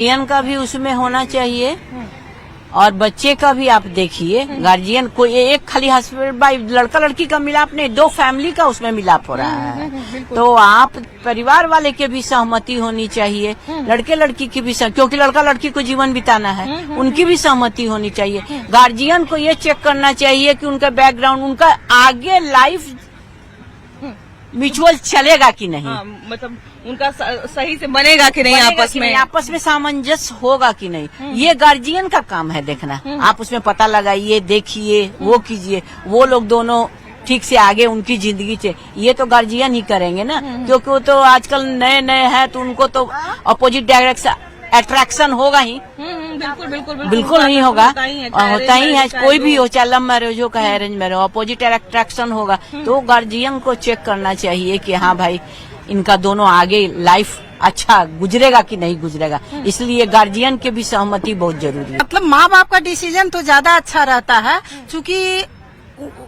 Guardian का भी उसमें होना चाहिए और बच्चे का भी। आप देखिए गार्जियन को एक खाली हस्बैंड वाइफ लड़का लड़की का मिलाप नहीं, दो फैमिली का उसमें मिलाप हो रहा है। तो आप परिवार वाले के भी सहमति होनी चाहिए, लड़के लड़की की भी क्योंकि लड़का लड़की को जीवन बिताना है, उनकी भी सहमति होनी चाहिए। गार्जियन को ये चेक करना चाहिए कि उनका बैकग्राउंड, उनका आगे लाइफ म्यूचुअल चलेगा कि नहीं। मतलब उनका सही से बनेगा कि नहीं, आपस में सामंजस्य होगा कि नहीं, ये गार्जियन का काम है देखना। आप उसमें पता लगाइए, देखिए, वो कीजिए, वो लोग दोनों ठीक से आगे उनकी जिंदगी से, ये तो गार्जियन ही करेंगे ना, क्योंकि वो तो आजकल नए नए हैं तो उनको तो अपोजिट डायरेक्शन अट्रैक्शन होगा ही। बिल्कुल नहीं होगा, होता ही है, कोई भी हो, चाहे लव मैरिज हो चाहे अरेंज मैरिज हो, अपोजिट अट्रैक्शन होगा। तो गार्जियन को चेक करना चाहिए कि हाँ भाई इनका दोनों आगे लाइफ अच्छा गुजरेगा कि नहीं गुजरेगा, इसलिए गार्जियन के भी सहमति बहुत जरूरी है। मतलब माँ बाप का डिसीजन तो ज्यादा अच्छा रहता है, क्योंकि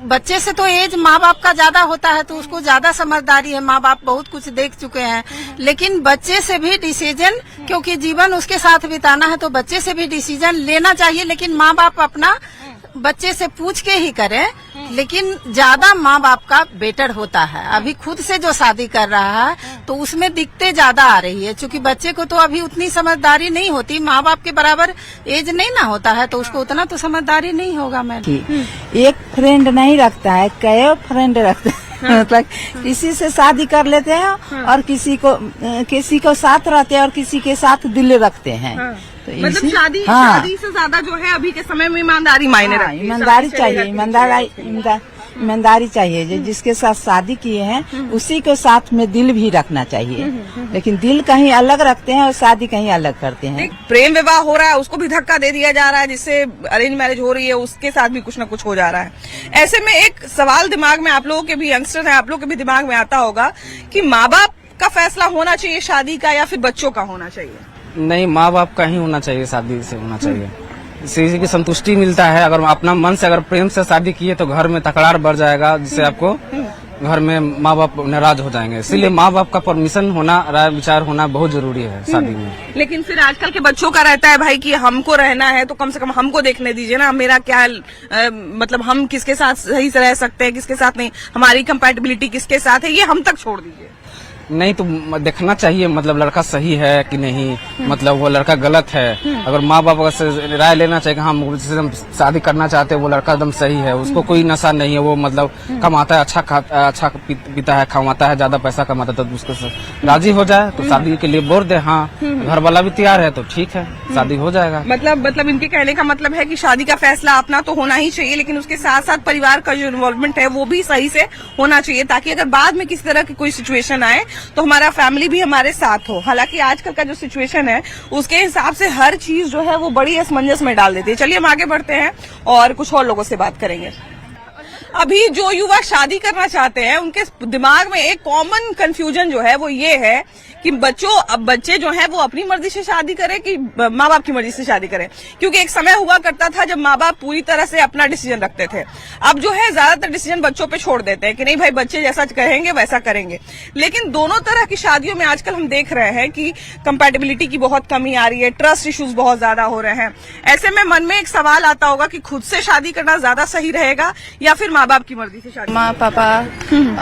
बच्चे से तो एज माँ बाप का ज्यादा होता है तो उसको ज्यादा समझदारी है, माँ बाप बहुत कुछ देख चुके हैं। लेकिन बच्चे से भी डिसीजन, क्योंकि जीवन उसके साथ बिताना है, तो बच्चे से भी डिसीजन लेना चाहिए, लेकिन माँ बाप अपना बच्चे से पूछ के ही करें। लेकिन ज्यादा माँ बाप का बेटर होता है। अभी खुद से जो शादी कर रहा है तो उसमें दिक्कतें ज्यादा आ रही है, क्योंकि बच्चे को तो अभी उतनी समझदारी नहीं होती, माँ बाप के बराबर एज नहीं ना होता है, तो उसको उतना तो समझदारी नहीं होगा। मैं एक फ्रेंड नहीं रखता है, कई फ्रेंड रखते हैं। मतलब किसी से शादी कर लेते हैं और किसी को साथ रहते हैं और किसी के साथ दिल रखते हैं। तो मतलब शादी से ज्यादा जो है अभी के समय में ईमानदारी मायने रखती है। ईमानदारी चाहिए, ईमानदारी चाहिए। जिसके साथ शादी किए हैं उसी के साथ में दिल भी रखना चाहिए, लेकिन दिल कहीं अलग रखते हैं और शादी कहीं अलग करते हैं। प्रेम विवाह हो रहा है, उसको भी धक्का दे दिया जा रहा है, जिससे अरेंज मैरिज हो रही है उसके साथ भी कुछ न कुछ हो जा रहा है। ऐसे में एक सवाल दिमाग में, आप लोगों के भी यंगस्टर हैं, आप लोगों के भी दिमाग में आता होगा कि माँ बाप का फैसला होना चाहिए शादी का या फिर बच्चों का होना चाहिए? नहीं, माँ बाप का ही होना चाहिए, शादी से होना चाहिए। इसी की संतुष्टि मिलता है। अगर अपना मन से अगर प्रेम से शादी किए तो घर में तकरार बढ़ जाएगा, जिससे आपको घर में माँ बाप नाराज हो जाएंगे। इसीलिए माँ बाप का परमिशन होना, राय विचार होना बहुत जरूरी है शादी में। लेकिन फिर आजकल के बच्चों का रहता है भाई कि हमको रहना है तो कम से कम हमको देखने दीजिए ना, मेरा क्या मतलब हम किसके साथ सही से रह सकते हैं, किसके साथ नहीं, हमारी कंपैटिबिलिटी किसके साथ है, ये हम तक छोड़ दीजिए। नहीं तो देखना चाहिए, मतलब लड़का सही है कि नहीं, मतलब वो लड़का गलत है। अगर माँ बाप से राय लेना चाहिए कि हम जिससे हम शादी करना चाहते हैं वो लड़का एकदम सही है, उसको कोई नशा नहीं है, वो मतलब कमाता है, अच्छा पीता है, कमाता है, ज्यादा पैसा कमाता है, तो उसको राजी हो जाए तो शादी के लिए बोल दे। हाँ, घर वाला भी तैयार है तो ठीक है, शादी हो जाएगा। मतलब इनके कहने का मतलब है कि शादी का फैसला अपना तो होना ही चाहिए, लेकिन उसके साथ साथ परिवार का जो इन्वॉल्वमेंट है वो भी सही से होना चाहिए, ताकि अगर बाद में किसी तरह की कोई सिचुएशन आए तो हमारा फैमिली भी हमारे साथ हो। हालांकि आजकल का जो सिचुएशन है उसके हिसाब से हर चीज जो है वो बड़ी असमंजस में डाल देती है। चलिए हम आगे बढ़ते हैं और कुछ और लोगों से बात करेंगे। अभी जो युवा शादी करना चाहते हैं उनके दिमाग में एक कॉमन कंफ्यूजन जो है वो ये है कि बच्चे जो हैं वो अपनी मर्जी से शादी करें कि माँ बाप की मर्जी से शादी करें, क्योंकि एक समय हुआ करता था जब माँ बाप पूरी तरह से अपना डिसीजन रखते थे। अब जो है ज्यादातर डिसीजन बच्चों पे छोड़ देते हैं कि नहीं भाई बच्चे जैसा कहेंगे वैसा करेंगे। लेकिन दोनों तरह की शादियों में आजकल हम देख रहे हैं कि कंपैटिबिलिटी की बहुत कमी आ रही है, ट्रस्ट इश्यूज बहुत ज्यादा हो रहे हैं। ऐसे में मन में एक सवाल आता होगा कि खुद से शादी करना ज्यादा सही रहेगा या फिर माँ बाप की मर्जी से शादी? माँ पापा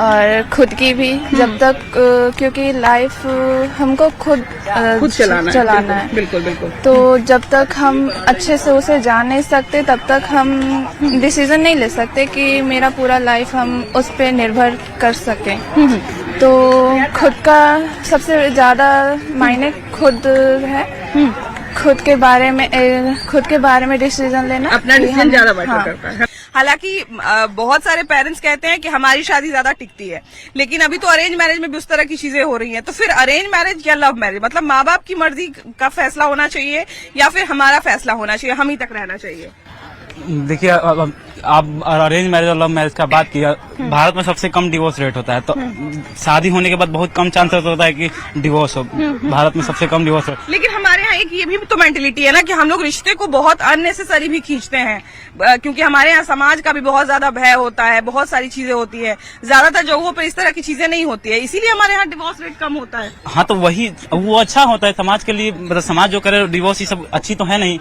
और खुद की भी, जब तक क्योंकि लाइफ हमको खुद चलाना है। बिल्कुल। तो जब तक हम अच्छे से उसे जान नहीं सकते तब तक हम डिसीजन नहीं ले सकते कि मेरा पूरा लाइफ हम उस पर निर्भर कर सकें। तो खुद का सबसे ज्यादा मायने खुद है, खुद के बारे में डिसीजन लेना, अपना डिसीजन ज्यादा मैटर करता है। हालांकि बहुत सारे पेरेंट्स कहते हैं कि हमारी शादी ज्यादा टिकती है, लेकिन अभी तो अरेंज मैरिज में भी उस तरह की चीजें हो रही हैं। तो फिर अरेंज मैरिज या लव मैरिज, मतलब माँ बाप की मर्जी का फैसला होना चाहिए या फिर हमारा फैसला होना चाहिए, हम ही तक रहना चाहिए? देखिए आप अरेंज मैरिज और लव मैरिज का बात किया, भारत में सबसे कम डिवोर्स रेट होता है, तो शादी होने के बाद बहुत कम चांसेस होता है कि डिवोर्स हो। भारत में सबसे कम डिवोर्स रेट। लेकिन हमारे यहाँ एक ये भी तो मेंटेलिटी है ना कि हम लोग रिश्ते को बहुत अननेसेसरी भी खींचते हैं, क्योंकि हमारे यहाँ समाज का भी बहुत ज्यादा भय होता है, बहुत सारी चीजें होती है, ज्यादातर जगहों पर इस तरह की चीजें नहीं होती है, इसीलिए हमारे यहाँ डिवोर्स रेट कम होता है। हाँ, तो वही वो अच्छा होता है समाज के लिए, मतलब समाज जो करे डिवोर्स ये सब अच्छी तो है नहीं,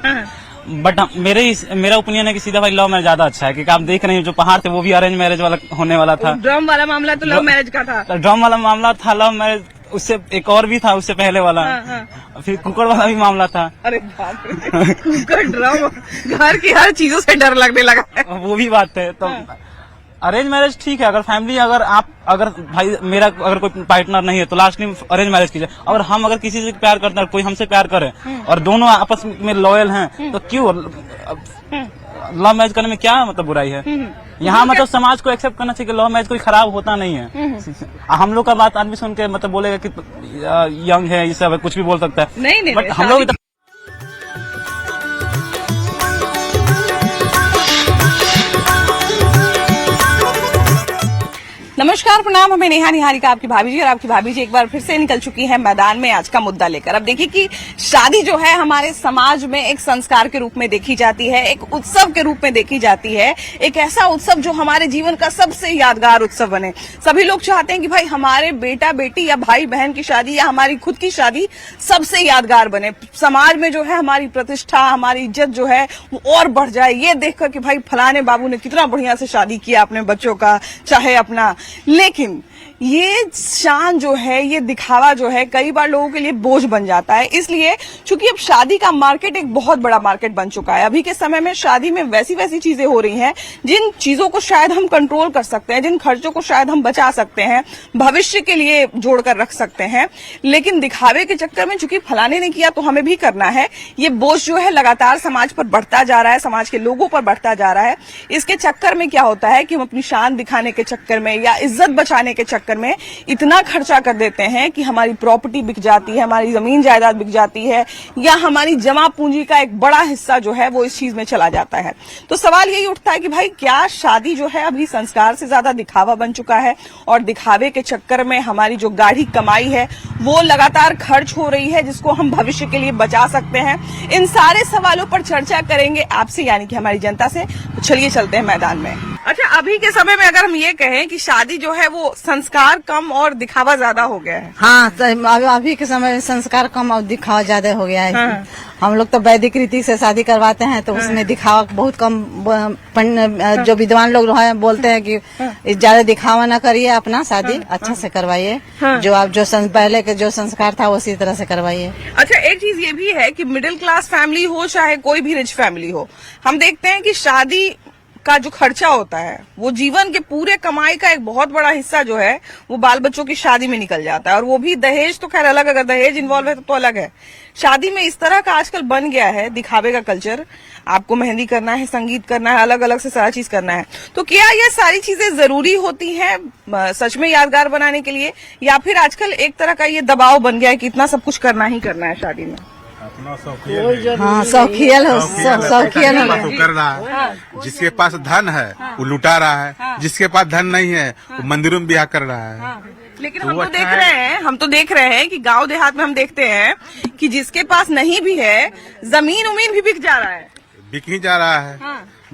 बट मेरा ओपिनियन है कि सीधा भाई लव मैरिज ज्यादा अच्छा है, क्योंकि आप देख रहे हैं जो पहाड़ थे वो भी अरेंज मैरिज वाला होने वाला था। ड्रम वाला मामला तो लव मैरिज का था। ड्रम वाला मामला था लव मैरिज, उससे एक और भी था उससे पहले वाला। फिर कुकर वाला भी मामला था। अरे बाप रे, कुकर ड्रम, घर की हर चीजों से डर लगने लगा है। वो भी बात है। तो अरेंज मैरिज ठीक है, अगर फैमिली अगर भाई मेरा अगर कोई पार्टनर नहीं है तो लास्ट में अरेंज मैरिज कीजिए। अगर हम अगर किसी से प्यार करते हैं, कोई हमसे प्यार करे और दोनों आपस में लॉयल हैं, तो क्यों लव मैरिज करने में क्या मतलब बुराई है? यहाँ मतलब समाज को एक्सेप्ट करना चाहिए कि लव मैरिज कोई खराब होता नहीं है। हम लोग का बात आदमी सुन के मतलब बोलेगा कि यंग है, ये सब कुछ भी बोल सकता है। नहीं, बट हम लोग नमस्कार, प्रणाम। हमें नेहा निहारिका आपकी भाभी जी, और आपकी भाभी जी एक बार फिर से निकल चुकी है मैदान में आज का मुद्दा लेकर। अब देखिए कि शादी जो है हमारे समाज में एक संस्कार के रूप में देखी जाती है, एक उत्सव के रूप में देखी जाती है, एक ऐसा उत्सव जो हमारे जीवन का सबसे यादगार उत्सव बने। सभी लोग चाहते हैं कि भाई हमारे बेटा बेटी या भाई बहन की शादी या हमारी खुद की शादी सबसे यादगार बने, समाज में जो है हमारी प्रतिष्ठा, हमारी इज्जत जो है वो और बढ़ जाए, ये देखकर कि भाई फलाने बाबू ने कितना बढ़िया से शादी किया अपने बच्चों का, चाहे अपना। लेकिन ये शान जो है, ये दिखावा जो है कई बार लोगों के लिए बोझ बन जाता है, इसलिए चूंकि अब शादी का मार्केट एक बहुत बड़ा मार्केट बन चुका है। अभी के समय में शादी में वैसी चीजें हो रही हैं जिन चीजों को शायद हम कंट्रोल कर सकते हैं, जिन खर्चों को शायद हम बचा सकते हैं, भविष्य के लिए जोड़कर रख सकते हैं, लेकिन दिखावे के चक्कर में चूंकि फलाने ने किया तो हमें भी करना है, ये बोझ जो है लगातार समाज पर बढ़ता जा रहा है, समाज के लोगों पर बढ़ता जा रहा है। इसके चक्कर में क्या होता है कि हम अपनी शान दिखाने के चक्कर में या इज्जत बचाने के चक्कर में इतना खर्चा कर देते हैं कि हमारी प्रॉपर्टी बिक जाती है, हमारी जमीन जायदाद बिक जाती है, या हमारी जमा पूंजी का एक बड़ा हिस्सा जो है वो इस चीज में चला जाता है। तो सवाल यही उठता है कि भाई क्या शादी जो है अभी संस्कार से ज्यादा दिखावा बन चुका है, और दिखावे के चक्कर में हमारी जो गाढ़ी कमाई है वो लगातार खर्च हो रही है, जिसको हम भविष्य के लिए बचा सकते हैं। इन सारे सवालों पर चर्चा करेंगे आपसे, यानी कि हमारी जनता से। तो चलिए चलते हैं मैदान में। अच्छा, अभी के समय में अगर हम ये कहें कि शादी जो है वो संस्कार कम और दिखावा ज्यादा हो गया है। हाँ, अभी के समय में संस्कार कम और दिखावा ज्यादा हो गया है। हाँ। हम लोग तो वैदिक रीति से शादी करवाते हैं, तो उसमें दिखावा बहुत कम। जो विद्वान लोग हैं बोलते हैं कि ज्यादा दिखावा ना करिए, अपना शादी अच्छा से करवाइए। जो आप पहले के जो संस्कार था उसी तरह से करवाइए। अच्छा, एक चीज ये भी है कि मिडिल क्लास फैमिली हो चाहे कोई भी रिच फैमिली हो, हम देखते हैं कि शादी का जो खर्चा होता है वो जीवन के पूरे कमाई का एक बहुत बड़ा हिस्सा जो है वो बाल बच्चों की शादी में निकल जाता है, और वो भी दहेज तो खैर अलग, अगर दहेज इन्वॉल्व है तो अलग है। शादी में इस तरह का आजकल बन गया है दिखावे का कल्चर, आपको मेहंदी करना है, संगीत करना है, अलग अलग से सारा चीज करना है। तो क्या ये सारी चीजें जरूरी होती हैं सच में यादगार बनाने के लिए, या फिर आजकल एक तरह का ये दबाव बन गया है कि इतना सब कुछ करना ही करना है शादी में? हाँ, शौकियल कर रहा है। जिसके पास धन है वो लुटा रहा है, जिसके पास धन नहीं है वो मंदिरों में ब्याह कर रहा है। लेकिन हम तो देख रहे हैं कि गांव देहात में हम देखते हैं कि जिसके पास नहीं भी है, जमीन उमीन भी बिक जा रहा है। बिक ही जा रहा है,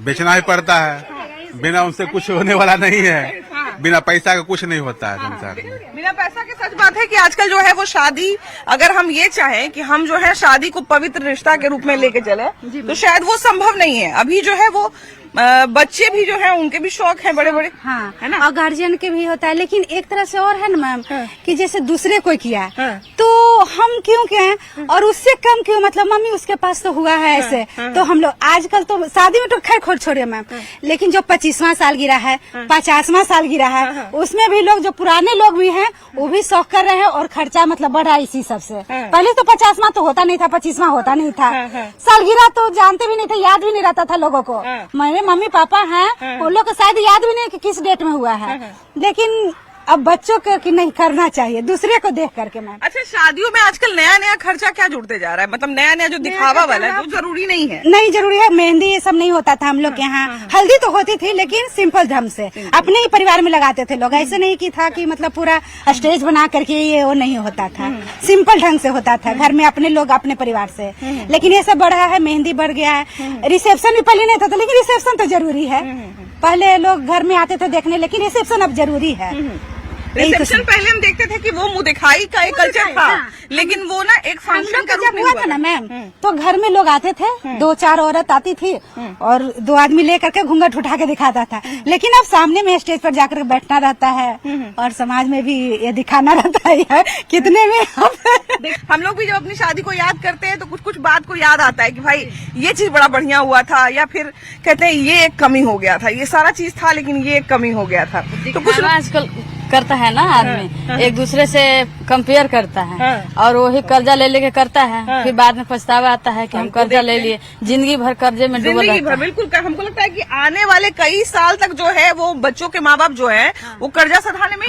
बेचना ही पड़ता है। बिना उनसे कुछ होने वाला नहीं है, बिना पैसा का कुछ नहीं होता है संसार में। बिना पैसा के सच बात है कि आजकल जो है वो शादी, अगर हम ये चाहें कि हम जो है शादी को पवित्र रिश्ता के रूप में लेके चले, तो शायद वो संभव नहीं है। अभी जो है वो बच्चे भी जो है उनके भी शौक है बड़े बड़े, हाँ, है ना, और गार्जियन के भी होता है। लेकिन एक तरह से और है ना मैम, कि जैसे दूसरे कोई किया तो हम क्यों कहें, और उससे कम क्यों, मतलब मम्मी उसके पास तो हुआ है ऐसे। तो हम लोग आजकल तो शादी में तो खैर खोल छोड़िए मैम, लेकिन जो 25वां साल गिरा है, 50वां साल गिरा है, उसमें भी लोग जो पुराने लोग भी हैं वो भी शौक कर रहे हैं, और खर्चा मतलब बढ़ा इसी सबसे। पहले तो 50वां तो होता नहीं था, 25वां होता नहीं था, सालगिरह तो जानते भी नहीं थे, याद भी नहीं रहता था लोगों को। मेरे मम्मी पापा हैं, उन लोग को शायद याद भी नहीं कि किस डेट में हुआ है। लेकिन अब बच्चों को कि नहीं करना चाहिए दूसरे को देख करके मैम। अच्छा, शादियों में आजकल नया नया खर्चा क्या जुड़ते जा रहा है, मतलब नया नया जो दिखावा वाला है, जो जरूरी नहीं है। नहीं जरूरी है, मेहंदी ये सब नहीं होता था हम लोग के यहाँ। हल्दी तो होती थी लेकिन सिंपल ढंग से अपने ही परिवार में लगाते थे लोग, ऐसे नहीं की था कि मतलब पूरा स्टेज बना करके ये वो नहीं होता था, सिंपल ढंग से होता था घर में अपने लोग अपने परिवार से। लेकिन ये सब बढ़ा है, मेहंदी बढ़ गया है, रिसेप्शन भी पहले नहीं था, लेकिन रिसेप्शन तो जरूरी है। पहले लोग घर में आते थे देखने, लेकिन रिसेप्शन अब जरूरी है। रिसेप्शन पहले हम देखते थे कि वो मुंह दिखाई का एक कल्चर था, लेकिन वो ना एक फंक्शन का रूप में हुआ था ना मैम, तो घर में लोग आते थे, 2-4 औरत आती थी और 2 आदमी लेकर के घूंघट उठा के दिखाता था। लेकिन अब सामने में स्टेज पर जाकर बैठना रहता है और समाज में भी ये दिखाना रहता है कितने में। हम लोग भी जब अपनी शादी को याद करते हैं तो कुछ कुछ बात को याद आता है कि भाई ये चीज बड़ा बढ़िया हुआ था, या फिर कहते हैं ये एक कमी हो गया था, ये सारा चीज था लेकिन ये एक कमी हो गया था। तो कुछ आजकल करता है ना आदमी, एक दूसरे से कंपेयर करता है और वही कर्जा ले लेके करता है, फिर बाद में पछतावा आता है कि हम कर्जा ले लिए, जिंदगी भर कर्जे में डूबल रहता है। बिल्कुल, हमको लगता है कि आने वाले कई साल तक जो है वो बच्चों के माँ बाप जो है वो कर्जा सधाने में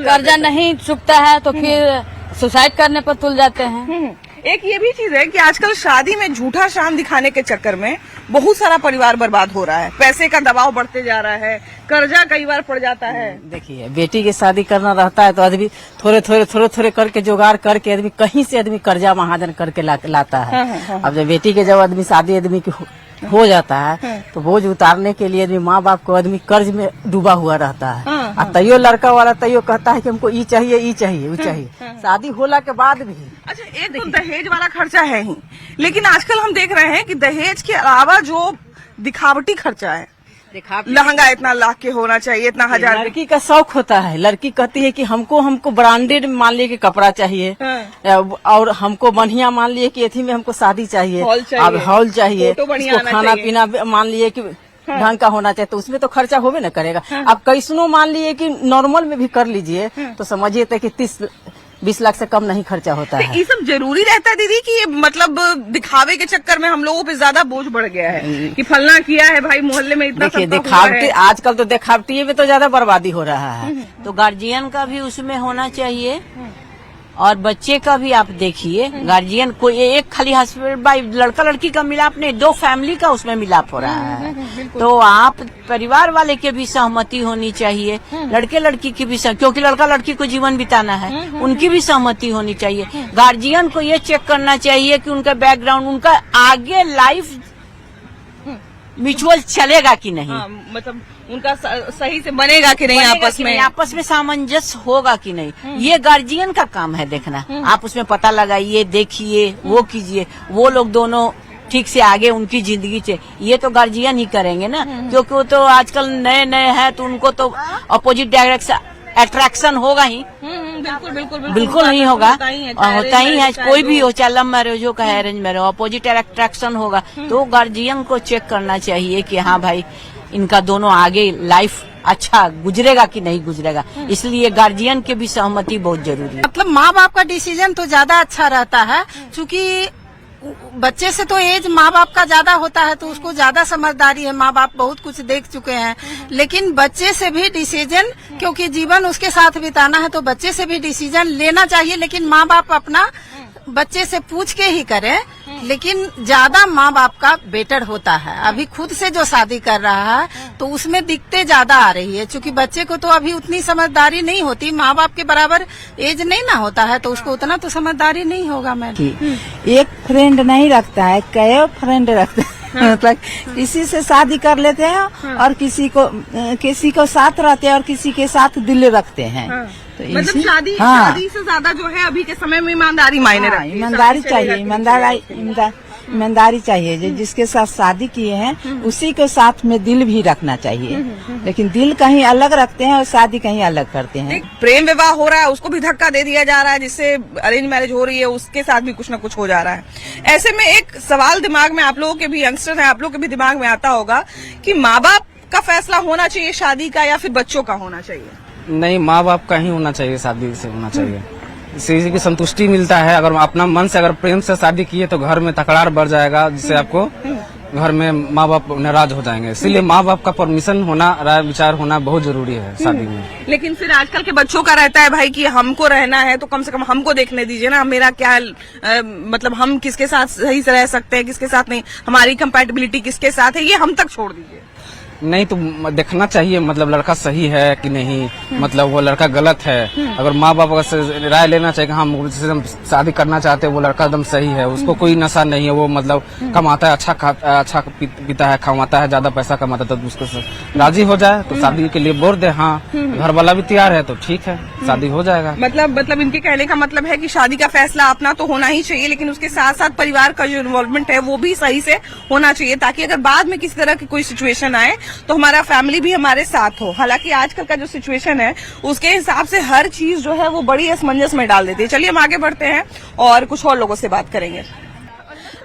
कर्जा नहीं चुकता है तो फिर सुसाइड करने पर तुल जाते हैं। एक ये भी चीज है कि आजकल शादी में झूठा शान दिखाने के चक्कर में बहुत सारा परिवार बर्बाद हो रहा है, पैसे का दबाव बढ़ते जा रहा है, कर्जा कई बार पड़ जाता है। देखिए, बेटी की शादी करना रहता है तो आदमी थोड़े करके जुगाड़ करके आदमी कहीं से आदमी कर्जा महाजन करके लाता है। अब जब बेटी के जब आदमी शादी आदमी की हो जाता है तो बोझ उतारने के लिए आदमी माँ बाप को आदमी कर्ज में डूबा हुआ रहता है। और तैयो लड़का वाला तैयो कहता है कि हमको ये चाहिए ये चाहिए वो चाहिए, शादी होला के बाद भी। अच्छा, एक तो दहेज वाला खर्चा है ही, लेकिन आजकल हम देख रहे हैं कि दहेज के अलावा जो दिखावटी खर्चा है, लहंगा इतना लाख के होना चाहिए, इतना हजार। लड़की का शौक होता है, लड़की कहती है कि हमको ब्रांडेड मान लिए कि कपड़ा चाहिए और हमको बढ़िया मान लिए कि एथी में हमको शादी चाहिए, अब हॉल चाहिए, उसको खाना पीना मान लिए कि ढंग का होना चाहिए, तो उसमें तो खर्चा होबे न करेगा। अब कैसनो मान लिए कि नॉर्मल में भी कर लीजिए तो समझिए कि 30-20 लाख से कम नहीं खर्चा होता है। ये सब जरूरी रहता है दीदी कि ये मतलब दिखावे के चक्कर में हम लोगों पे ज्यादा बोझ बढ़ गया है कि फलना किया है भाई, मोहल्ले में इतना देखिए दिखावटी, आजकल तो दिखावटी में तो ज्यादा बर्बादी हो रहा है, तो गार्जियन का भी उसमें होना चाहिए और बच्चे का भी। आप देखिए गार्जियन को एक खाली हस्बैंड भाई लड़का लड़की का मिलाप नहीं, 2 फैमिली का उसमें मिलाप हो रहा है। तो आप परिवार वाले के भी सहमति होनी चाहिए, लड़के लड़की की भी, क्योंकि लड़का लड़की को जीवन बिताना है, उनकी भी सहमति होनी चाहिए। गार्जियन को ये चेक करना चाहिए कि उनका बैकग्राउंड, उनका आगे लाइफ म्यूचुअल चलेगा कि नहीं, मतलब उनका सही से बनेगा कि नहीं, आपस में सामंजस्य होगा कि नहीं, ये गार्जियन का काम है देखना। आप उसमें पता लगाइए, देखिए, वो कीजिए, वो लोग दोनों ठीक से आगे उनकी जिंदगी से, ये तो गार्जियन ही करेंगे ना, क्योंकि वो तो आजकल नए है तो उनको तो अपोजिट डायरेक्शन अट्रैक्शन होगा ही। बिल्कुल नहीं होगा, होता ही है, कोई भी हो, चाहे लव मैरिज हो चाहे अरेंज मैरिज हो, अपोजिट अट्रैक्शन होगा। तो गार्जियन को चेक करना चाहिए कि हाँ भाई इनका दोनों आगे लाइफ अच्छा गुजरेगा कि नहीं गुजरेगा, इसलिए गार्जियन की भी सहमति बहुत जरूरी है। मतलब माँ बाप का डिसीजन तो ज्यादा अच्छा रहता है, क्योंकि बच्चे से तो एज माँ बाप का ज्यादा होता है तो उसको ज्यादा समझदारी है, माँ बाप बहुत कुछ देख चुके हैं। लेकिन बच्चे से भी डिसीजन, क्योंकि जीवन उसके साथ बिताना है, तो बच्चे से भी डिसीजन लेना चाहिए, लेकिन माँ बाप अपना बच्चे से पूछ के ही करें। लेकिन ज्यादा माँ बाप का बेटर होता है। अभी खुद से जो शादी कर रहा है तो उसमें दिक्कतें ज्यादा आ रही है, क्योंकि बच्चे को तो अभी उतनी समझदारी नहीं होती, माँ बाप के बराबर एज नहीं ना होता है, तो उसको उतना तो समझदारी नहीं होगा। मैडम एक फ्रेंड नहीं रखता है, कई फ्रेंड रखता है। मतलब किसी से शादी कर लेते हैं और किसी को साथ रहते हैं और किसी के साथ दिल रखते हैं। तो मतलब शादी से ज्यादा जो है अभी के समय में ईमानदारी मायने रखती है। ईमानदारी चाहिए, ईमानदारी चाहिए। जिसके साथ शादी किए हैं उसी के साथ में दिल भी रखना चाहिए, लेकिन दिल कहीं अलग रखते हैं और शादी कहीं अलग करते हैं। प्रेम विवाह हो रहा है, उसको भी धक्का दे दिया जा रहा है, जिससे अरेंज मैरिज हो रही है उसके साथ भी कुछ न कुछ हो जा रहा है। ऐसे में एक सवाल दिमाग में, आप लोगों के भी यंगस्टर हैं, आप लोगों के भी दिमाग में आता होगा कि माँ बाप का फैसला होना चाहिए शादी का या फिर बच्चों का होना चाहिए? नहीं, माँ बाप का ही होना चाहिए, शादी से होना चाहिए। इससे की संतुष्टि मिलता है। अगर अपना मन से अगर प्रेम से शादी किए तो घर में तकरार बढ़ जाएगा, जिससे आपको घर में माँ बाप नाराज हो जाएंगे। इसीलिए माँ बाप का परमिशन होना, राय विचार होना बहुत जरूरी है शादी में। लेकिन फिर आजकल के बच्चों का रहता है भाई कि हमको रहना है तो कम से कम हमको देखने दीजिए ना, मेरा क्या मतलब हम किसके साथ सही से रह सकते हैं, किसके साथ नहीं, हमारी कंपैटिबिलिटी किसके साथ है, ये हम तक छोड़ दीजिए। नहीं तो देखना चाहिए मतलब लड़का सही है कि नहीं, मतलब वो लड़का गलत है। अगर माँ बाप से राय लेना चाहिए कि हम शादी करना चाहते हैं, वो लड़का एकदम सही है, उसको कोई नशा नहीं है, वो मतलब कमाता है, अच्छा पीता है, कमाता है, ज्यादा पैसा कमाता है, तो उसको राजी हो जाए तो शादी के लिए बोल दे। हाँ, घर वाला भी तैयार है तो ठीक है, शादी हो जाएगा। मतलब इनके कहने का मतलब है कि शादी का फैसला अपना तो होना ही चाहिए, लेकिन उसके साथ साथ परिवार का जो इन्वॉल्वमेंट है वो भी सही से होना चाहिए, ताकि अगर बाद में किसी तरह की कोई सिचुएशन आए तो हमारा फैमिली भी हमारे साथ हो। हालांकि आजकल का जो सिचुएशन है उसके हिसाब से हर चीज जो है वो बड़ी असमंजस में डाल देती है। चलिए हम आगे बढ़ते हैं और कुछ और लोगों से बात करेंगे।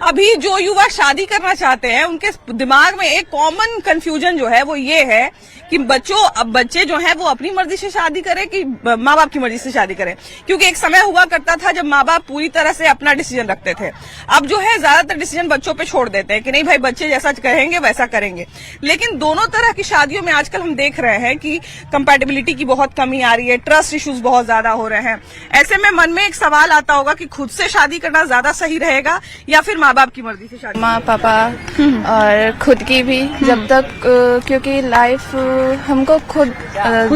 अभी जो युवा शादी करना चाहते हैं उनके दिमाग में एक कॉमन कंफ्यूजन जो है वो ये है कि बच्चे जो हैं वो अपनी मर्जी से शादी करें कि माँ बाप की मर्जी से शादी करें, क्योंकि एक समय हुआ करता था जब माँ बाप पूरी तरह से अपना डिसीजन रखते थे। अब जो है ज्यादातर डिसीजन बच्चों पे छोड़ देते हैं कि नहीं भाई बच्चे जैसा कहेंगे वैसा करेंगे। लेकिन दोनों तरह की शादियों में आजकल हम देख रहे हैं कि कंपैटिबिलिटी की बहुत कमी आ रही है, ट्रस्ट इश्यूज बहुत ज्यादा हो रहे हैं। ऐसे में मन में एक सवाल आता होगा कि खुद से शादी करना ज्यादा सही रहेगा या फिर माँ बाप की मर्जी से शादी? माँ पापा और खुद की भी, जब तक क्योंकि लाइफ हमको खुद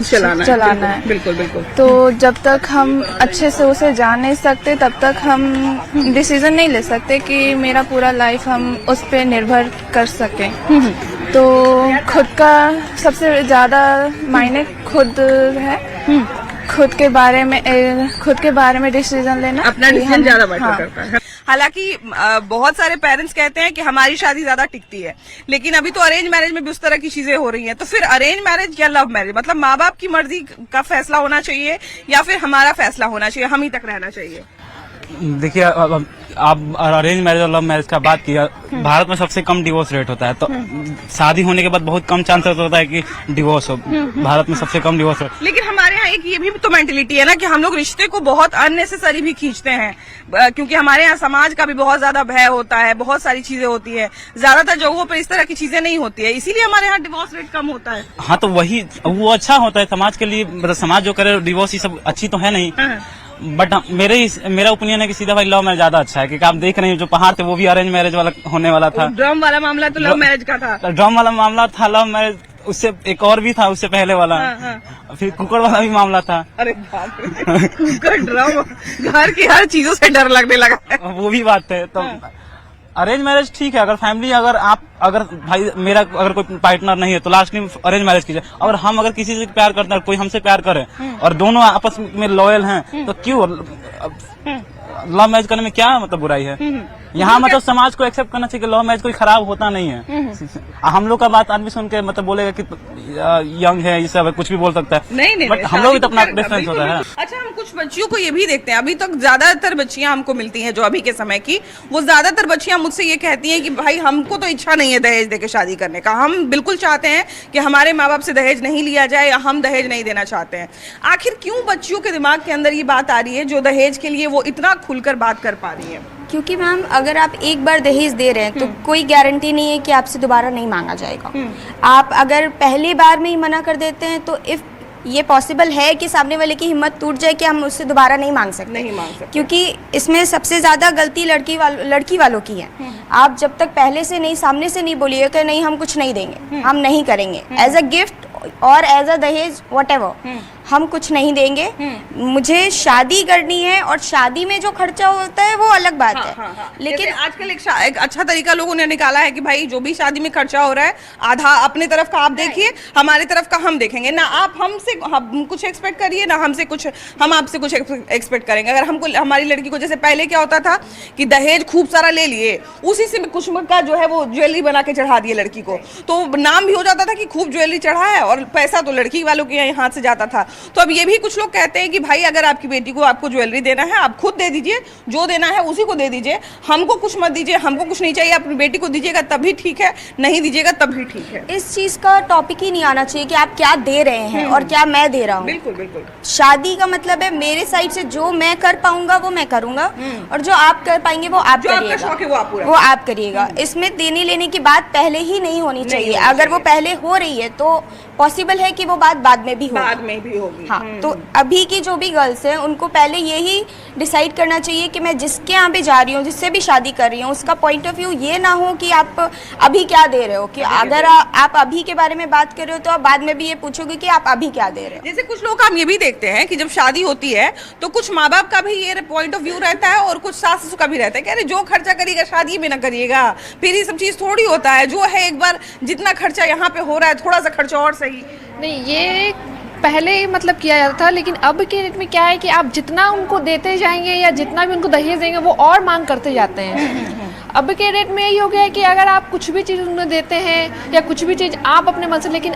चलाना है। बिल्कुल बिल्कुल। तो जब तक हम अच्छे से उसे जान नहीं सकते तब तक हम डिसीजन नहीं ले सकते कि मेरा पूरा लाइफ हम उस पर निर्भर कर सकें। तो खुद का सबसे ज्यादा मायने खुद है, खुद के बारे में डिसीजन लेना, अपना डिसीजन ज्यादा मैटर करता है। हालांकि बहुत सारे पेरेंट्स कहते हैं कि हमारी शादी ज्यादा टिकती है, लेकिन अभी तो अरेंज मैरिज में भी उस तरह की चीजें हो रही हैं। तो फिर अरेंज मैरिज या लव मैरिज, मतलब माँ बाप की मर्जी का फैसला होना चाहिए या फिर हमारा फैसला होना चाहिए, हम ही तक रहना चाहिए? देखिए, आप अरेंज मैरिज और लव मैरिज का बात किया, भारत में सबसे कम डिवोर्स रेट होता है, तो शादी होने के बाद बहुत कम चांसेस होता है कि डिवोर्स हो। भारत में सबसे कम डिवोर्स हो। लेकिन हमारे यहाँ एक ये भी तो मेंटेलिटी है ना कि हम लोग रिश्ते को बहुत अननेसेसरी भी खींचते हैं, क्योंकि हमारे यहाँ समाज का भी बहुत ज्यादा भय होता है, बहुत सारी चीजें होती है, ज्यादातर जगहों पर इस तरह की चीजें नहीं होती है, इसीलिए हमारे यहाँ डिवोर्स रेट कम होता है। हाँ, तो वो अच्छा होता है समाज के लिए, मतलब समाज जो करे डिवोर्स ये सब अच्छी तो है नहीं। बट मेरा ओपिनियन है कि सीधा भाई लव मैरिज ज्यादा अच्छा है, क्योंकि आप देख रहे हैं जो पहाड़ थे वो भी अरेंज मैरिज वाला होने वाला था। ड्रम वाला मामला तो लव मैरिज का था। ड्रम वाला मामला था लव मैरिज, उससे एक और भी था उससे पहले वाला। फिर कुकर वाला भी मामला था। अरे बाप रे, कुकर, ड्रम, घर की हर चीजों से डर लगने लगा है। वो भी बात है। तो अरेंज मैरिज ठीक है, अगर फैमिली अगर भाई मेरा अगर कोई पार्टनर नहीं है तो लास्ट में अरेंज मैरिज कीजिए। अगर हम अगर किसी से प्यार करते हैं, कोई हमसे प्यार करे और दोनों आपस में लॉयल हैं, तो क्यों लव मैरिज करने में क्या मतलब बुराई है? यहाँ मतलब समाज को एक्सेप्ट करना चाहिए कि लव मैरिज कोई खराब होता नहीं है। हम लोग का बात आदमी सुन के मतलब बोलेगा कि यंग है, ये सब कुछ भी बोल सकता है। नहीं, बट हम लोग भी तो अपना प्रेफरेंस होता है। अच्छा, हम कुछ बच्चियों को ये भी देखते हैं, अभी तक ज्यादातर बच्चियां हमको मिलती हैं जो अभी के समय की, वो ज्यादातर बच्चियां मुझसे ये कहती हैं कि भाई हमको तो इच्छा नहीं है दहेज देके शादी करने का, हम बिल्कुल चाहते हैं कि हमारे माँ बाप से दहेज नहीं लिया जाए या हम दहेज नहीं देना चाहते हैं। आखिर क्यों बच्चियों के दिमाग के अंदर ये बात आ रही है जो दहेज के लिए वो इतना खुलकर बात कर पा रही है? क्योंकि मैम अगर आप एक बार दहेज दे रहे हैं तो कोई गारंटी नहीं है कि आपसे दोबारा नहीं मांगा जाएगा। आप अगर पहली बार में ही मना कर देते हैं तो इफ ये पॉसिबल है कि सामने वाले की हिम्मत टूट जाए कि हम उससे दोबारा नहीं मांग सकते, क्योंकि इसमें सबसे ज्यादा गलती लड़की वालों की है। आप जब तक पहले से नहीं, सामने से नहीं बोलिए कि नहीं हम कुछ नहीं देंगे, हम नहीं करेंगे, एज अ गिफ्ट और एज अ दहेज व्हाटएवर हम कुछ नहीं देंगे। मुझे शादी करनी है और शादी में जो खर्चा होता है वो अलग बात है। लेकिन आजकल एक अच्छा तरीका लोगों ने निकाला है कि भाई जो भी शादी में खर्चा हो रहा है आधा अपने तरफ का आप देखिए, हमारी तरफ का हम देखेंगे। ना आप हमसे कुछ एक्सपेक्ट करिए, ना हम आपसे कुछ एक्सपेक्ट करेंगे। अगर हमको हमारी लड़की को, जैसे पहले क्या होता था कि दहेज खूब सारा ले लिए, उसी से कुछ का जो है वो ज्वेलरी बना के चढ़ा दिए लड़की को, तो नाम भी हो जाता था कि खूब ज्वेलरी चढ़ा है और पैसा तो लड़की वालों के यहाँ से जाता था। तो अब ये भी कुछ लोग कहते हैं कि भाई अगर आपकी बेटी को आपको ज्वेलरी देना है आप खुद दे दीजिए, जो देना है उसी को दे दीजिए, हमको कुछ मत दीजिए, हमको कुछ नहीं चाहिए, अपनी बेटी को दीजिएगा तब भी ठीक है, नहीं दीजिएगा तब भी ठीक है। इस चीज का टॉपिक ही नहीं आना चाहिए कि आप क्या दे रहे हैं और क्या मैं दे रहा हूँ। बिल्कुल बिल्कुल। शादी का मतलब है मेरे साइड से जो मैं कर पाऊंगा वो मैं करूंगा और जो आप कर पाएंगे वो आप जो आपका करिएगा, शौक है वो आप पूरा वो आप करिएगा। इसमें देने लेने की बात पहले ही नहीं होनी चाहिए। अगर वो पहले हो रही है तो पॉसिबल है कि वो बात बाद में भी हो, बाद में भी होगी। हाँ, तो अभी की जो भी गर्ल्स हैं उनको पहले यही डिसाइड करना चाहिए कि मैं जिसके यहाँ पे जा रही हूँ, जिससे भी शादी कर रही हूँ, उसका पॉइंट ऑफ व्यू ये ना हो कि आप अभी क्या दे रहे हो, कि अगर आप अभी के बारे में बात कर रहे हो तो आप बाद में भी ये पूछोगे कि आप अभी क्या दे रहे हो। जैसे कुछ लोग हम ये भी देखते हैं कि जब शादी होती है तो कुछ माँ बाप का भी ये पॉइंट ऑफ व्यू रहता है और कुछ सास ससुर का भी रहता है कि अरे जो खर्चा करिएगा शादी में ना करिएगा, फिर ये सब चीज थोड़ी होता है, जो है एक बार जितना खर्चा यहाँ पे हो रहा है थोड़ा सा खर्चा और सही। नहीं, ये पहले मतलब किया जाता था, लेकिन अब के डेट में क्या है कि आप जितना उनको देते जाएंगे या जितना भी उनको दहेज देंगे वो और मांग करते जाते हैं। अब के डेट में यही हो गया है कि अगर आप कुछ भी चीज़ उन्हें देते हैं या कुछ भी चीज़ आप अपने मन से, लेकिन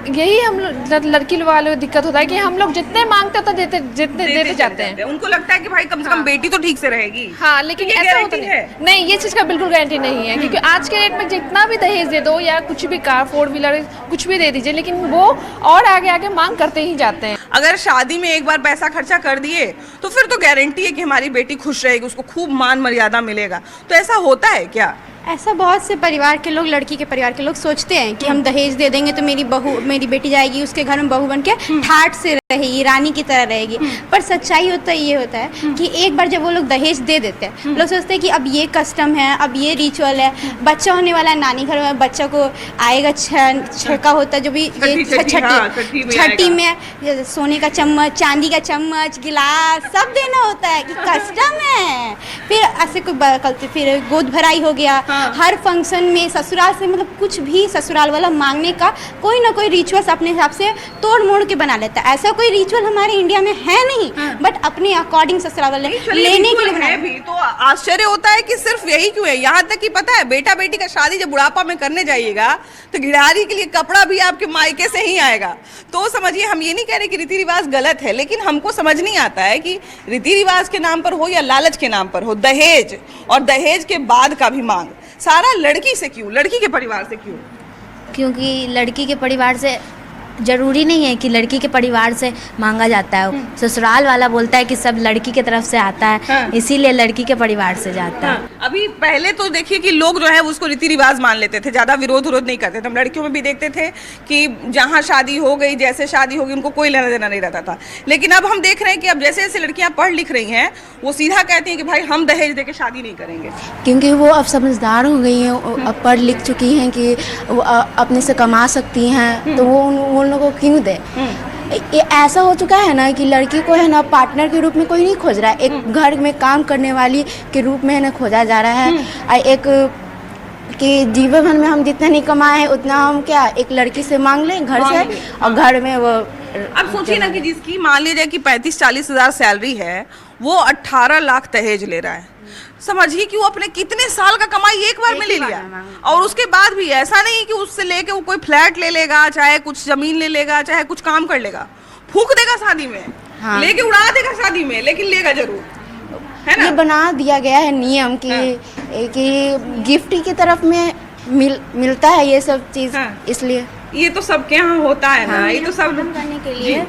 यही हम लड़की वालों को दिक्कत होता है कि हम लोग जितने मांगते हैं तो देते जाते हैं। उनको लगता है कि भाई कम से कम बेटी तो ठीक से रहेगी। हाँ, लेकिन ऐसा होता नहीं, ये चीज़ का बिल्कुल गारंटी नहीं है, क्योंकि आज के डेट में जितना भी दहेज दे दो या कुछ भी कार 4 व्हीलर कुछ भी दे दीजिए, लेकिन वो और आगे आगे मांग करते ही जाते हैं। अगर शादी में एक बार पैसा खर्चा कर दिए तो फिर तो गारंटी है कि हमारी बेटी खुश रहेगी, उसको खूब मान मर्यादा मिलेगा। तो ऐसा होता है क्या? ऐसा बहुत से परिवार के लोग, लड़की के परिवार के लोग सोचते हैं कि हम दहेज दे देंगे तो मेरी बेटी जाएगी उसके घर में बहू बन के ठाट से रहेगी, रानी की तरह रहेगी। पर सच्चाई ये होता है कि एक बार जब वो लोग दहेज दे देते हैं, लोग सोचते हैं कि अब ये कस्टम है, अब ये रिचुअल है, बच्चा होने वाला है, नानी घर में बच्चा को आएगा, छक्का होता है जो भी छठी में सोने का चम्मच, चांदी का चम्मच, गिलास सब देना होता है कि कस्टम है। फिर ऐसे कोई फिर गोद भराई हो गया। हर फंक्शन में ससुराल से मतलब कुछ भी ससुराल वाला मांगने का कोई ना कोई रिचुअल्स अपने हिसाब से तोड़ मोड़ के बना लेता है। ऐसा कोई रिचुअल हमारे इंडिया में है नहीं, बट अपने अकॉर्डिंग ससुराल वाले लेने के लिए बनाया भी। तो आश्चर्य होता है कि सिर्फ यही क्यों है। यहाँ तक कि पता है बेटा बेटी का शादी जब बुढ़ापा में करने जाइएगा तो घिड़ारी के लिए कपड़ा भी आपके मायके से ही आएगा। तो समझिए, हम ये नहीं कह रहे कि रीति रिवाज गलत है, लेकिन हमको समझ नहीं आता है कि रीति रिवाज के नाम पर हो या लालच के नाम पर हो, दहेज और दहेज के बाद का भी मांग सारा लड़की से क्यों, लड़की के परिवार से क्यों? क्योंकि लड़की के परिवार से जरूरी नहीं है कि लड़की के परिवार से मांगा जाता है। ससुराल वाला बोलता है कि सब लड़की की तरफ से आता है। हाँ। इसीलिए लड़की के परिवार से जाता है। अभी पहले तो देखिए कि लोग जो है उसको रीति रिवाज मान लेते थे, ज्यादा विरोध नहीं करते थे। हम लड़कियों में भी देखते थे कि जहाँ शादी हो गई, जैसे शादी होगी उनको कोई लेना देना नहीं रहता था। लेकिन अब हम देख रहे हैं कि अब जैसे जैसे लड़कियां पढ़ लिख रही हैं वो सीधा कहती हैं कि भाई हम दहेज दे के शादी नहीं करेंगे, क्योंकि वो अब समझदार हो गई हैं, अब पढ़ लिख चुकी हैं कि वो अपने से कमा सकती हैं, तो वो उन लोगों को क्यों दे। ये ऐसा हो चुका है ना कि लड़की को है ना पार्टनर के रूप में कोई नहीं खोज रहा है, एक घर में काम करने वाली के रूप में है ना खोजा जा रहा है। एक कि जीवन भर में हम जितना नहीं कमाए हैं उतना हम क्या एक लड़की से मांग लें घर से, और घर में वो। अब सोचिए ना कि जिसकी मान लीजिए कि 35-40 हज़ार सैलरी है वो 18 लाख दहेज ले रहा है। समझिए कि वो अपने कितने साल का कमाई एक बार में ले लिया, और उसके बाद भी ऐसा नहीं कि उससे लेके वो कोई फ्लैट ले लेगा, चाहे कुछ जमीन ले लेगा, चाहे कुछ काम कर लेगा, फूक देगा शादी में। हाँ। लेके उड़ा देगा शादी में, लेकिन लेगा जरूर, है ना? ये बना दिया गया है नियम कि गिफ्ट की तरफ में मिलता है ये सब चीज। हाँ। इसलिए ये तो सबके यहाँ होता है ना। ये तो सब करने के लिए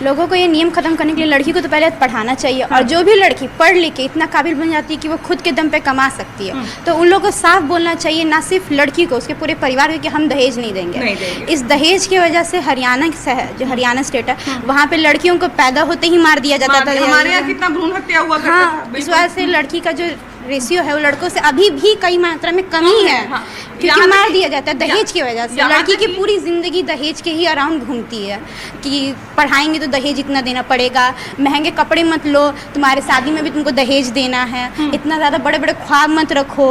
लोगों को ये नियम खत्म करने के लिए लड़की को तो पहले पढ़ाना चाहिए। और जो भी लड़की पढ़ लिख के इतना काबिल बन जाती है कि वो खुद के दम पे कमा सकती है, तो उन लोगों को साफ बोलना चाहिए, ना सिर्फ लड़की को, उसके पूरे परिवार को, कि हम दहेज नहीं देंगे। इस दहेज की वजह से हरियाणा जो हरियाणा स्टेट है वहाँ पे लड़कियों को पैदा होते ही मार दिया जाता था। हमारे यहाँ कितना भ्रूण हत्या हुआ करता था। इस वजह से लड़की का जो रेशियो है वो लड़कों से अभी भी कई मात्रा में कमी है। क्योंकि मार दिया जाता है दहेज की वजह से। लड़की की पूरी जिंदगी दहेज के ही अराउंड घूमती है कि पढ़ाएंगे तो दहेज इतना देना पड़ेगा, महंगे कपड़े मत लो, तुम्हारे शादी में भी तुमको दहेज देना है, इतना ज़्यादा बड़े बड़े ख्वाब मत रखो,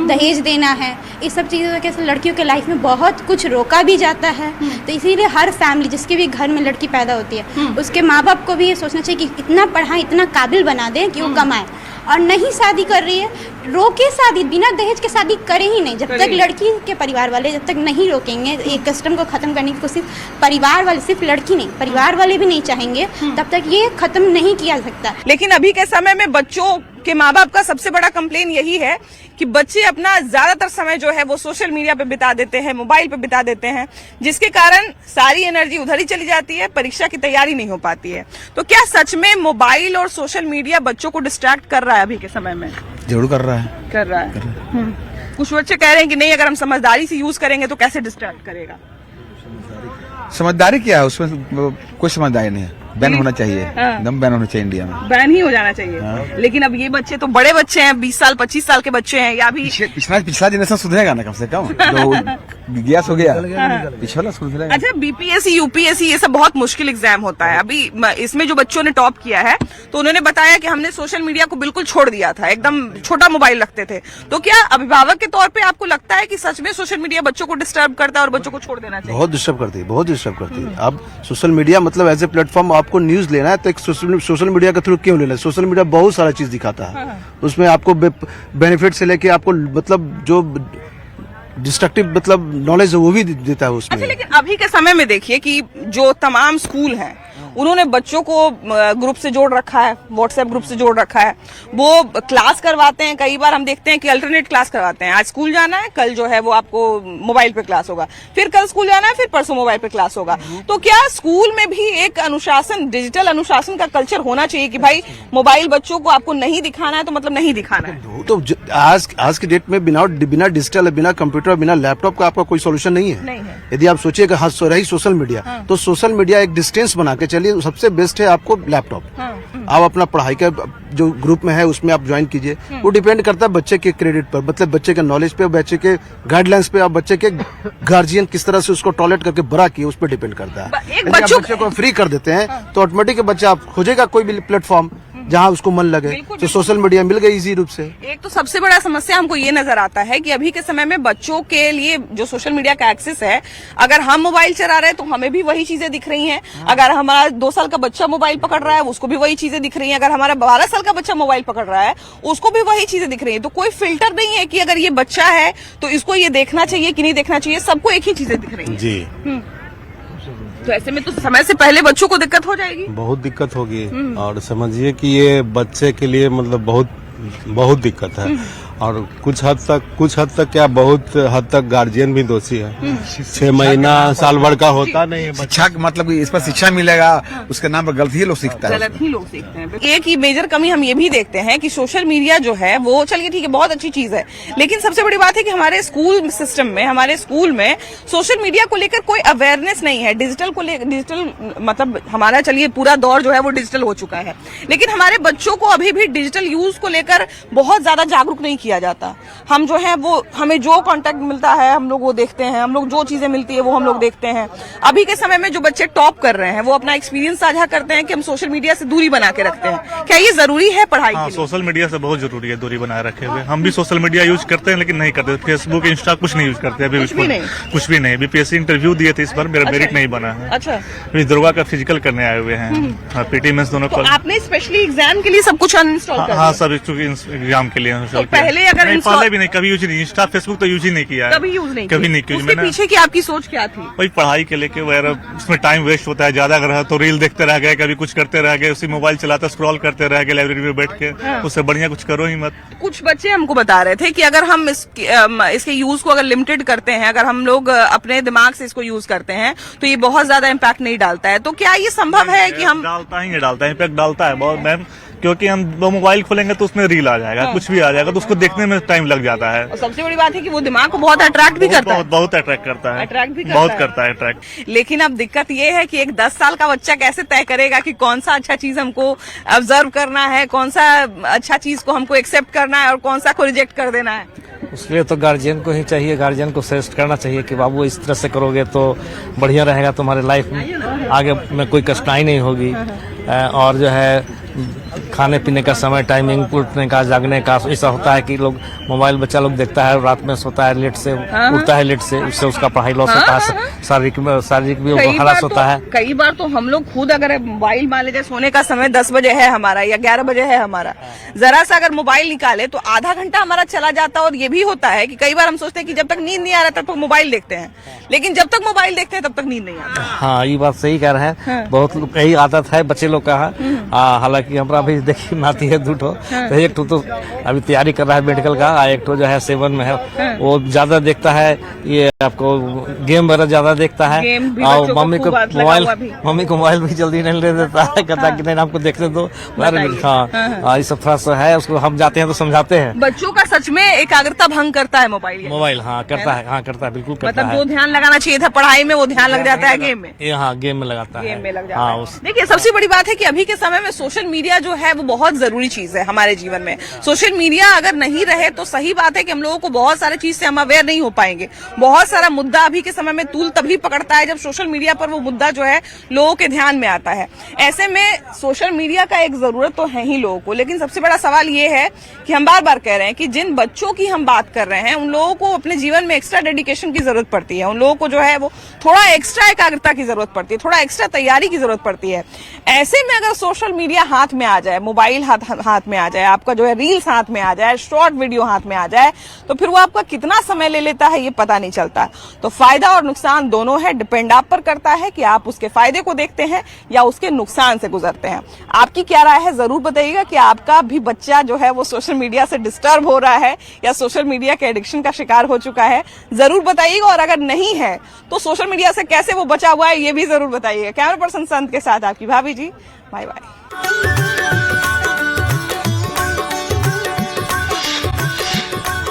दहेज देना है। इस सब चीज़ों से लड़कियों के लाइफ में बहुत कुछ रोका भी जाता है। तो इसीलिए हर फैमिली जिसके भी घर में लड़की पैदा होती है उसके माँ बाप को भी ये सोचना चाहिए कि इतना पढ़ाएं, इतना काबिल बना दें कि वो कमाए। और नहीं शादी कर रही है, रोके शादी, बिना दहेज के शादी करें ही नहीं। जब तक लड़की के परिवार वाले जब तक नहीं रोकेंगे एक कस्टम को ख़त्म करने की कोशिश, परिवार वाले, सिर्फ लड़की नहीं, परिवार वाले भी नहीं चाहेंगे, तब तक ये ख़त्म नहीं किया सकता। लेकिन अभी के समय में बच्चों के माँ बाप का सबसे बड़ा कंप्लेन यही है कि बच्चे अपना ज्यादातर समय जो है वो सोशल मीडिया पे बिता देते हैं, मोबाइल पे बिता देते हैं, जिसके कारण सारी एनर्जी उधर ही चली जाती है, परीक्षा की तैयारी नहीं हो पाती है। तो क्या सच में मोबाइल और सोशल मीडिया बच्चों को डिस्ट्रैक्ट कर रहा है अभी के समय में? जरूर कर रहा है, कर रहा है। कुछ बच्चे कह रहे हैं कि नहीं, अगर हम समझदारी से यूज करेंगे तो कैसे डिस्ट्रैक्ट करेगा? समझदारी क्या है उसमें? कोई समझदारी नहीं है, बैन होना चाहिए, एकदम बैन होना चाहिए इंडिया में, बैन ही हो जाना चाहिए। लेकिन अब ये बच्चे तो बड़े बच्चे हैं, 20 साल 25 साल के बच्चे हैं, या भी पिछला जनरेशन सुधरेगा ना, कम से कम जो गैस हो गया पिछला सुधरेगा। अच्छा, बीपीएससी यूपीएससी ये सब बहुत मुश्किल एग्जाम होता है। अभी इसमें जो बच्चों ने टॉप किया है तो उन्होंने बताया कि हमने सोशल मीडिया को बिल्कुल छोड़ दिया था, एकदम छोटा मोबाइल रखते थे। तो क्या अभिभावक के तौर पे आपको लगता है कि सच में सोशल मीडिया बच्चों को डिस्टर्ब करता है और बच्चों को छोड़ देना चाहिए? बहुत डिस्टर्ब करती है, बहुत डिस्टर्ब करती है। अब सोशल मीडिया मतलब एज ए प्लेटफॉर्म आपको न्यूज लेना है तो एक सोशल मीडिया के थ्रू क्यों लेना है? सोशल मीडिया बहुत सारा चीज दिखाता है, उसमें आपको बेनिफिट से लेके आपको मतलब जो डिस्ट्रक्टिव मतलब नॉलेज है वो भी देता है उसमें। अच्छा, लेकिन अभी के समय में देखिए कि जो तमाम स्कूल हैं उन्होंने बच्चों को ग्रुप से जोड़ रखा है, व्हाट्सएप ग्रुप से जोड़ रखा है, वो क्लास करवाते हैं। कई बार हम देखते हैं कि अल्टरनेट क्लास करवाते हैं, आज स्कूल जाना है, कल जो है वो आपको मोबाइल पे क्लास होगा, फिर कल स्कूल जाना है, फिर परसों मोबाइल पे क्लास होगा। तो क्या स्कूल में भी एक अनुशासन, डिजिटल अनुशासन का कल्चर होना चाहिए कि भाई मोबाइल बच्चों को आपको नहीं दिखाना है तो मतलब नहीं दिखाना है? तो आज की डेट में बिना डिजिटल, बिना कंप्यूटर, बिना लैपटॉप का आपका कोई सोल्यूशन नहीं है। यदि आप सोचिएगा हाँ रही सोशल मीडिया, तो सोशल मीडिया एक डिस्टेंस बना के चलिए, सबसे बेस्ट है आपको लैपटॉप। आप अपना पढ़ाई का जो ग्रुप में है उसमें आप ज्वाइन कीजिए। वो डिपेंड करता है बच्चे के क्रेडिट पर, मतलब बच्चे के नॉलेज पे, बच्चे के गाइडलाइंस पे, और बच्चे के गार्जियन किस तरह से उसको टॉयलेट करके बड़ा किए उस पर डिपेंड करता है। यदि आप बच्चे को फ्री कर देते हैं तो ऑटोमेटिक बच्चा आप खोजेगा कोई भी प्लेटफॉर्म जहां उसको मन लगे, तो सोशल मीडिया मिल गई इजी रूप से। एक तो सबसे बड़ा समस्या हमको ये नजर आता है कि अभी के समय में बच्चों के लिए जो सोशल मीडिया का एक्सेस है, अगर हम मोबाइल चला रहे हैं तो हमें भी वही चीजें दिख रही हैं, अगर हमारा 2 साल का बच्चा मोबाइल पकड़ रहा है उसको भी वही चीजें दिख रही हैं, अगर हमारा 12 साल का बच्चा मोबाइल पकड़ रहा है उसको भी वही चीजें दिख रही है। तो कोई फिल्टर नहीं है कि अगर ये बच्चा है तो इसको ये देखना चाहिए कि नहीं देखना चाहिए, सबको एक ही चीजें दिख रही है जी। तो ऐसे में तो समय से पहले बच्चों को दिक्कत हो जाएगी, बहुत दिक्कत होगी। और समझिए कि ये बच्चे के लिए मतलब बहुत दिक्कत है, और कुछ हद तक क्या बहुत हद तक गार्जियन भी दोषी है। 6 महीना साल भर का होता नहीं है शिक्षा, मतलब इस पर शिक्षा मिलेगा उसके नाम पर गलत ही लोग सीखता है, गलत ही लोग सीखते हैं। एक ही मेजर कमी हम ये भी देखते हैं कि सोशल मीडिया जो है वो चलिए ठीक है, बहुत अच्छी चीज है, लेकिन सबसे बड़ी बात है कि हमारे स्कूल सिस्टम में, हमारे स्कूल में सोशल मीडिया को लेकर कोई अवेयरनेस नहीं है। डिजिटल मतलब हमारा चलिए पूरा दौर जो है वो डिजिटल हो चुका है, लेकिन हमारे बच्चों को अभी भी डिजिटल यूज को लेकर बहुत ज्यादा जागरूक नहीं किया जाता। हम जो है वो, हमें जो कांटेक्ट मिलता है हम लोग वो देखते हैं, हम लोग जो चीजें मिलती है वो हम लोग देखते हैं। अभी के समय में जो बच्चे टॉप कर रहे हैं वो अपना एक्सपीरियंस साझा करते हैं कि हम सोशल मीडिया से दूरी बना के रखते हैं। क्या ये जरूरी है पढ़ाई के लिए? सोशल मीडिया से बहुत जरूरी है दूरी बनाए रखे हुए। हम भी सोशल मीडिया यूज करते हैं लेकिन नहीं करते, फेसबुक इंस्टा कुछ नहीं यूज करते अभी, कुछ भी नहीं। बीपीएससी इंटरव्यू दिए थे, इस बार मेरा मेरिट नहीं बना है। अच्छा, अभी दुर्गा का फिजिकल करने आए हुए हैं, पीटी मेंस दोनों। तो आपने स्पेशली एग्जाम के लिए सब कुछ अनइंस्टॉल कर दिया? हाँ, सब एग्जाम के लिए तो पहले अगर पहले भी नहीं, कभी यूज नहीं, इंस्टा फेसबुक तो यूज ही नहीं किया, कभी यूज नहीं, कभी नहीं किया। उसके पीछे की आपकी सोच क्या थी? वही पढ़ाई के लेके वगैरह, उसमें टाइम वेस्ट होता है ज्यादा। अगर तो रील देखते रह गए, कभी कुछ करते रह गए, उसी मोबाइल चलाते स्क्रॉल करते रह गए लाइब्रेरी में बैठ के, उससे बढ़िया कुछ करो ही मत। कुछ बच्चे हमको बता रहे थे कि अगर हम इसके यूज को अगर लिमिटेड करते हैं, अगर हम लोग अपने दिमाग से इसको यूज करते हैं तो ये बहुत ज्यादा इम्पैक्ट नहीं डालता है। तो क्या ये संभव है कि हम? डालता ही नहीं, डालता है, इम्पैक्ट डालता है बहुत मैम, क्योंकि हम मोबाइल खोलेंगे तो उसमें रील आ जाएगा, कुछ भी आ जाएगा, तो उसको देखने में टाइम लग जाता है। और सबसे बड़ी बात है कि वो दिमाग को बहुत अट्रैक्ट भी करता है, बहुत अट्रैक्ट करता है, अट्रैक्ट भी बहुत करता है अट्रैक्ट। लेकिन अब दिक्कत ये है कि एक 10 साल का बच्चा कैसे तय करेगा कि कौन सा अच्छा चीज हमको ऑब्जर्व करना है, कौन सा अच्छा चीज को हमको एक्सेप्ट करना है और कौन सा को रिजेक्ट कर देना है? उसके लिए तो गार्जियन को ही चाहिए, गार्जियन को सजेस्ट करना चाहिए कि बाबू इस तरह से करोगे तो बढ़िया रहेगा, तुम्हारे लाइफ में आगे में कोई कठिनाई नहीं होगी। और जो है खाने पीने का समय, टाइमिंग, उठने का, जागने का, ऐसा होता है कि लोग मोबाइल बच्चा लोग देखता है, रात में सोता है लेट से, उठता है लेट से, उससे उसका पढ़ाई लॉस होता है, शारीरिक भी हरास होता है। कई बार तो हम लोग खुद अगर मोबाइल मान लीजिए सोने का समय 10 बजे है हमारा या 11 बजे है हमारा, जरा सा अगर मोबाइल निकाले तो आधा घंटा हमारा चला जाता है। और ये भी होता है कि कई बार हम सोचते हैं कि जब तक नींद नहीं आ रहा तब तक मोबाइल देखते हैं, लेकिन जब तक मोबाइल देखते हैं तब तक नींद नहीं आता। हाँ, ये बात सही कह रहे हैं। बहुत लोग यही आदत है बच्चे लोग का है। हालांकि हमारा भी देखिए नाती है 2 ठो, तो एक ठो तो अभी तैयारी कर रहा है मेडिकल का, एक ठो जो है 7 में है, वो ज्यादा देखता है, ये आपको गेम वगैरह ज्यादा देखता है। और मम्मी को मोबाइल भी जल्दी नहीं ले देता है, कहता कि नहीं आपको देखने दो। हाँ, ये सब थोड़ा सा है, उसको हम जाते हैं तो समझाते हैं। बच्चों का सच में एकाग्रता भंग करता है मोबाइल। हाँ करता है, हाँ करता है, बिल्कुल करता मतलब है। जो ध्यान लगाना चाहिए था पढ़ाई में वो ध्यान लग जाता है गेम में। हाँ, गेम में लगाता है, गेम में लग जाता है। देखिए सबसे बड़ी बात है कि अभी के समय में सोशल मीडिया जो है वो बहुत जरूरी चीज है हमारे जीवन में। सोशल मीडिया अगर नहीं रहे तो सही बात है कि हम लोगों को बहुत सारे चीज से हम अवेयर नहीं हो पाएंगे। बहुत सारा मुद्दा अभी के समय में तूल तभी पकड़ता है जब सोशल मीडिया पर वो मुद्दा जो है लोगों के ध्यान में आता है। ऐसे में सोशल मीडिया का एक जरूरत तो है ही लोगों को, लेकिन सबसे बड़ा सवाल ये है कि हम बार बार कह रहे हैं कि जिन बच्चों की हम बात कर रहे हैं उन लोगों को अपने जीवन में एक्स्ट्रा डेडिकेशन की जरूरत पड़ती है। उन लोगों को जो है वो थोड़ा एक्स्ट्रा एकाग्रता की जरूरत पड़ती है, थोड़ा एक्स्ट्रा तैयारी की जरूरत पड़ती है। ऐसे में अगर सोशल मीडिया हाथ में आ जाए, मोबाइल हाथ में आ जाए, आपका जो है रील्स हाथ में आ जाए, शॉर्ट वीडियो हाथ में आ जाए, तो फिर वो आपका कितना समय ले लेता है ये पता नहीं चलता। तो फायदा और नुकसान दोनों है, डिपेंड आप पर करता है कि आप उसके फायदे को देखते हैं या उसके नुकसान से गुजरते हैं। आपकी क्या राय है जरूर बताइएगा कि आपका भी बच्चा जो है वो सोशल मीडिया से डिस्टर्ब हो रहा है या सोशल मीडिया के एडिक्शन का शिकार हो चुका है, जरूर बताइएगा। और अगर नहीं है तो सोशल मीडिया से कैसे वो बचा हुआ है ये भी जरूर बताइएगा। कैमरा पर्सन संत के साथ आपकी भाभी जी, बाय बाय।